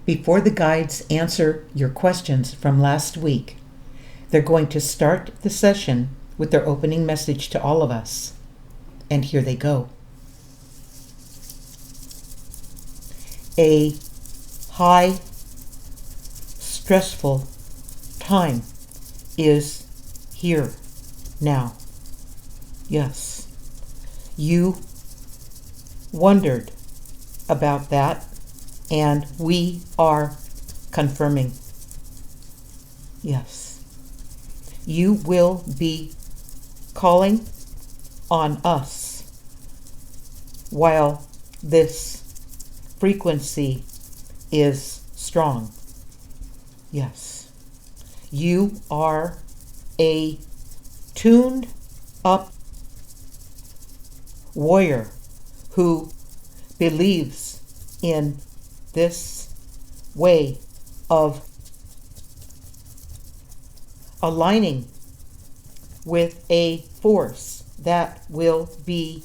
Before the guides answer your questions from last week, they're going to start the session with their opening message to all of us. And here they go. A high, stressful time is here now. Yes, you wondered about that, and we are confirming. Yes, you will be calling on us while this frequency is strong. Yes, you are a tuned up warrior who believes in this way of aligning with a force that will be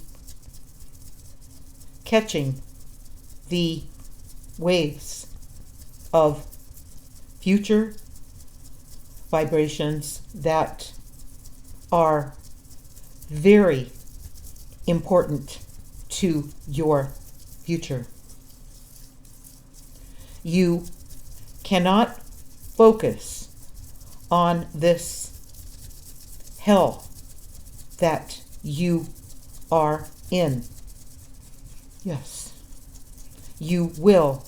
catching the waves of future vibrations that are very important to your future. You cannot focus on this hell that you are in. Yes, you will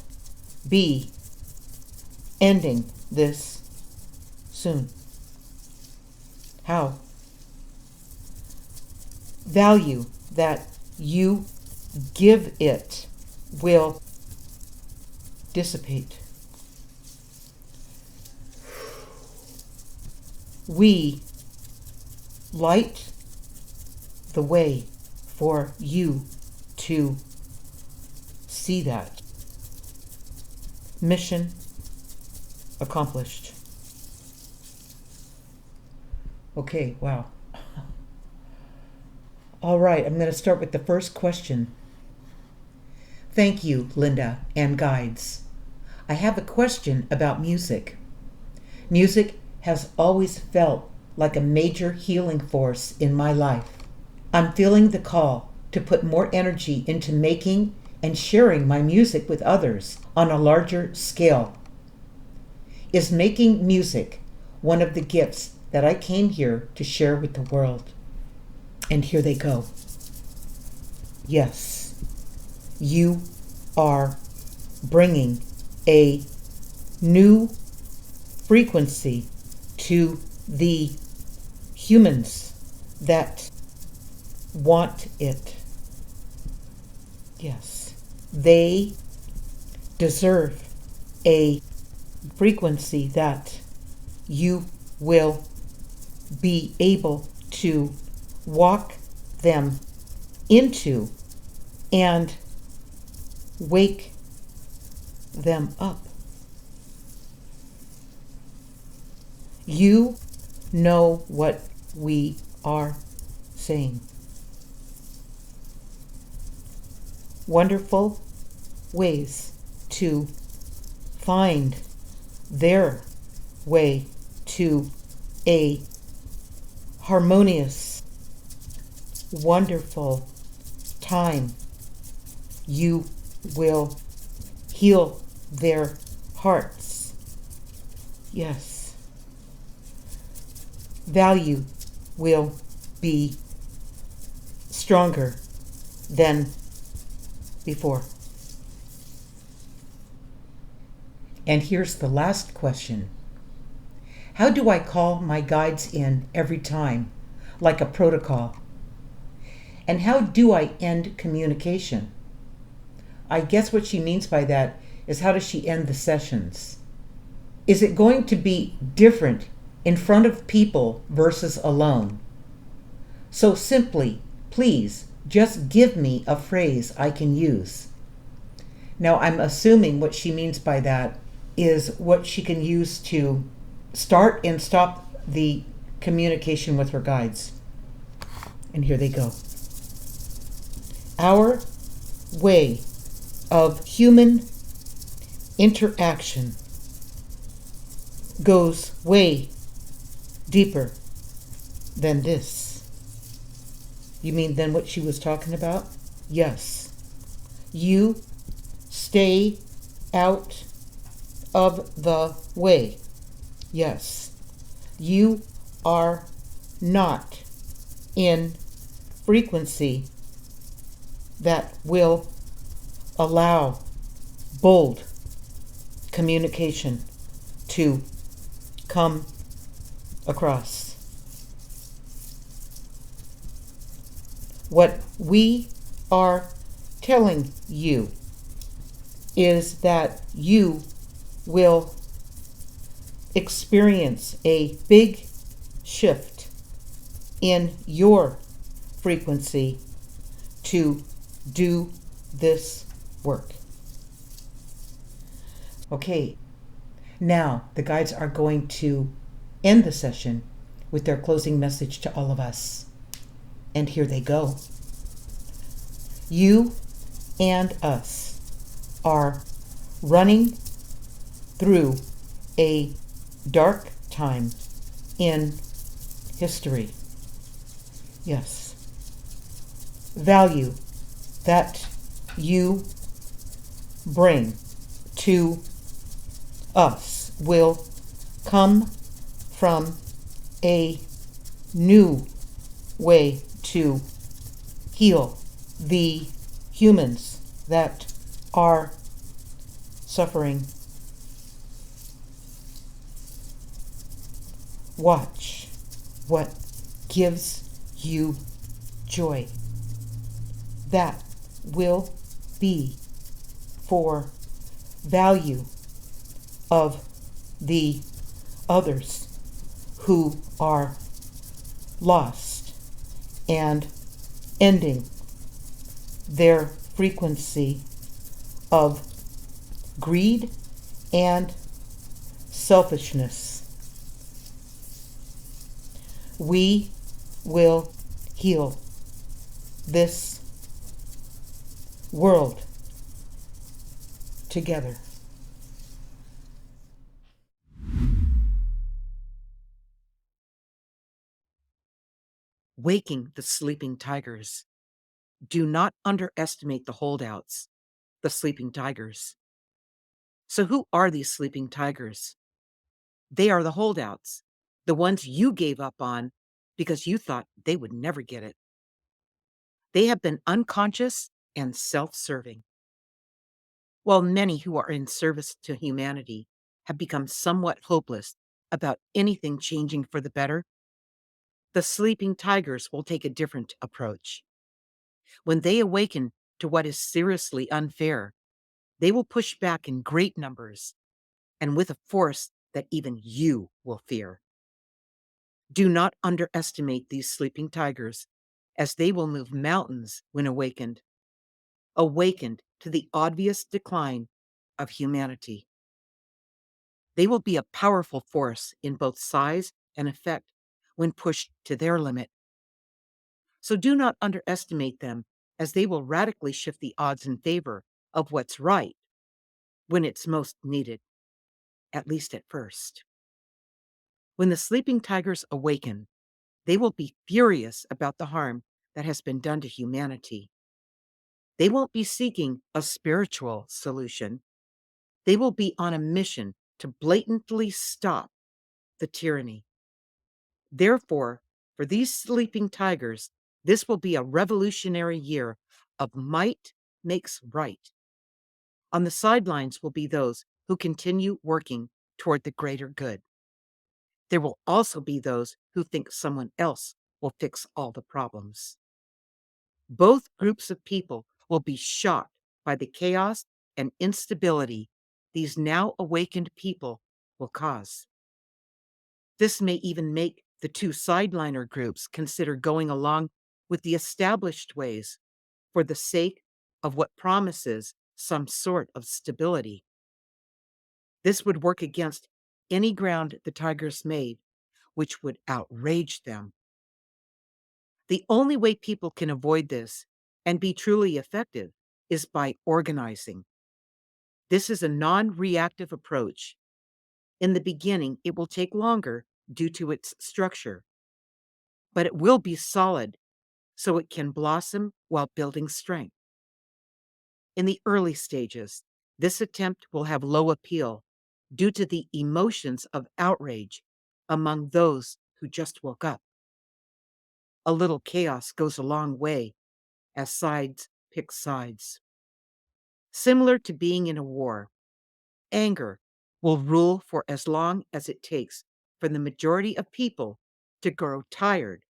be ending this soon. How? Value that you give it will dissipate. We light the way for you to see that. Mission accomplished. Okay, wow. All right, I'm going to start with the first question. Thank you, Linda and guides. I have a question about music. Music has always felt like a major healing force in my life. I'm feeling the call to put more energy into making and sharing my music with others on a larger scale. Is making music one of the gifts that I came here to share with the world? And here they go. Yes, you are bringing a new frequency to the humans that want it. Yes, they deserve a frequency that you will be able to walk them into and wake them up. You know what we are saying. Wonderful ways to find their way to a harmonious, wonderful time. You will heal their hearts. Yes. Value will be stronger than before. And here's the last question. How do I call my guides in every time, like a protocol? And how do I end communication? I guess what she means by that is, how does she end the sessions? Is it going to be different in front of people versus alone? So simply, please, just give me a phrase I can use. Now, I'm assuming what she means by that is what she can use to start and stop the communication with her guides. And here they go. Our way of human interaction goes way deeper than this. You mean than what she was talking about? Yes. You stay out of the way. Yes. You are not in frequency that will allow bold communication to come across. What we are telling you is that you will experience a big shift in your frequency to do this work. Okay, now the guides are going to end the session with their closing message to all of us. And here they go. You and us are running through a dark time in history. Yes. Value that you bring to us will come from a new way to heal the humans that are suffering. Watch what gives you joy. That will be for value of the others who are lost and ending their frequency of greed and selfishness. We will heal this world together. Waking the sleeping tigers. Do not underestimate the holdouts, the sleeping tigers. So, who are these sleeping tigers? They are the holdouts, the ones you gave up on because you thought they would never get it. They have been unconscious and self serving. While many who are in service to humanity have become somewhat hopeless about anything changing for the better, the sleeping tigers will take a different approach. When they awaken to what is seriously unfair, they will push back in great numbers and with a force that even you will fear. Do not underestimate these sleeping tigers, as they will move mountains when awakened to the obvious decline of humanity. They will be a powerful force in both size and effect when pushed to their limit. So do not underestimate them, as they will radically shift the odds in favor of what's right when it's most needed, at least at first. When the sleeping tigers awaken, they will be furious about the harm that has been done to humanity. They won't be seeking a spiritual solution. They will be on a mission to blatantly stop the tyranny. Therefore, for these sleeping tigers, this will be a revolutionary year of might makes right. On the sidelines will be those who continue working toward the greater good. There will also be those who think someone else will fix all the problems. Both groups of people will be shocked by the chaos and instability these now awakened people will cause. This may even make the two sideliner groups consider going along with the established ways for the sake of what promises some sort of stability. This would work against any ground the tigers made, which would outrage them. The only way people can avoid this and be truly effective is by organizing. This is a non reactive approach. In the beginning, it will take longer due to its structure, but it will be solid so it can blossom while building strength. In the early stages, this attempt will have low appeal due to the emotions of outrage among those who just woke up. A little chaos goes a long way as sides pick sides. Similar to being in a war, anger will rule for as long as it takes for the majority of people to grow tired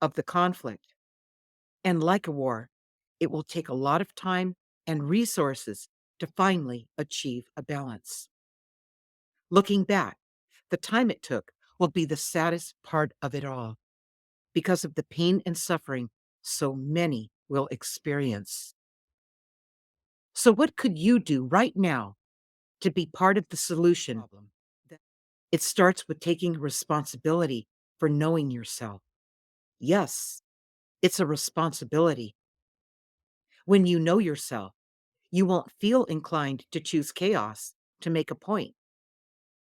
of the conflict. And like a war, it will take a lot of time and resources to finally achieve a balance. Looking back, the time it took will be the saddest part of it all because of the pain and suffering so many will experience. So, what could you do right now to be part of the solution? It starts with taking responsibility for knowing yourself. Yes, it's a responsibility. When you know yourself, you won't feel inclined to choose chaos to make a point.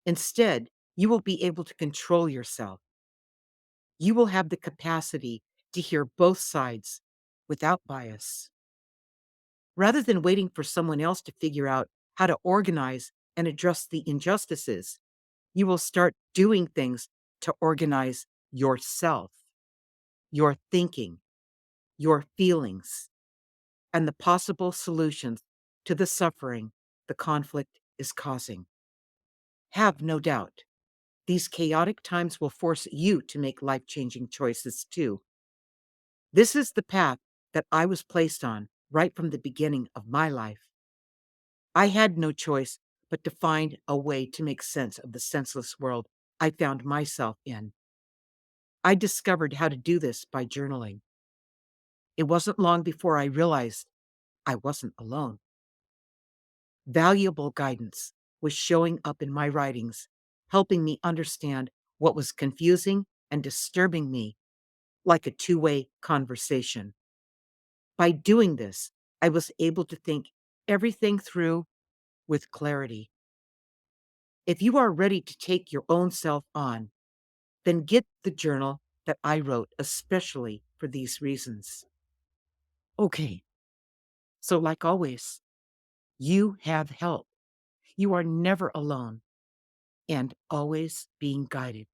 Instead, you will be able to control yourself. You will have the capacity to hear both sides without bias. Rather than waiting for someone else to figure out how to organize and address the injustices, you will start doing things to organize yourself, your thinking, your feelings, and the possible solutions to the suffering the conflict is causing. Have no doubt, these chaotic times will force you to make life changing choices too. This is the path that I was placed on right from the beginning of my life. I had no choice but to find a way to make sense of the senseless world I found myself in. I discovered how to do this by journaling. It wasn't long before I realized I wasn't alone. Valuable guidance was showing up in my writings, helping me understand what was confusing and disturbing me, like a two-way conversation. By doing this, I was able to think everything through with clarity. If you are ready to take your own self on, then get the journal that I wrote especially for these reasons. Okay, so like always, you have help. You are never alone and always being guided.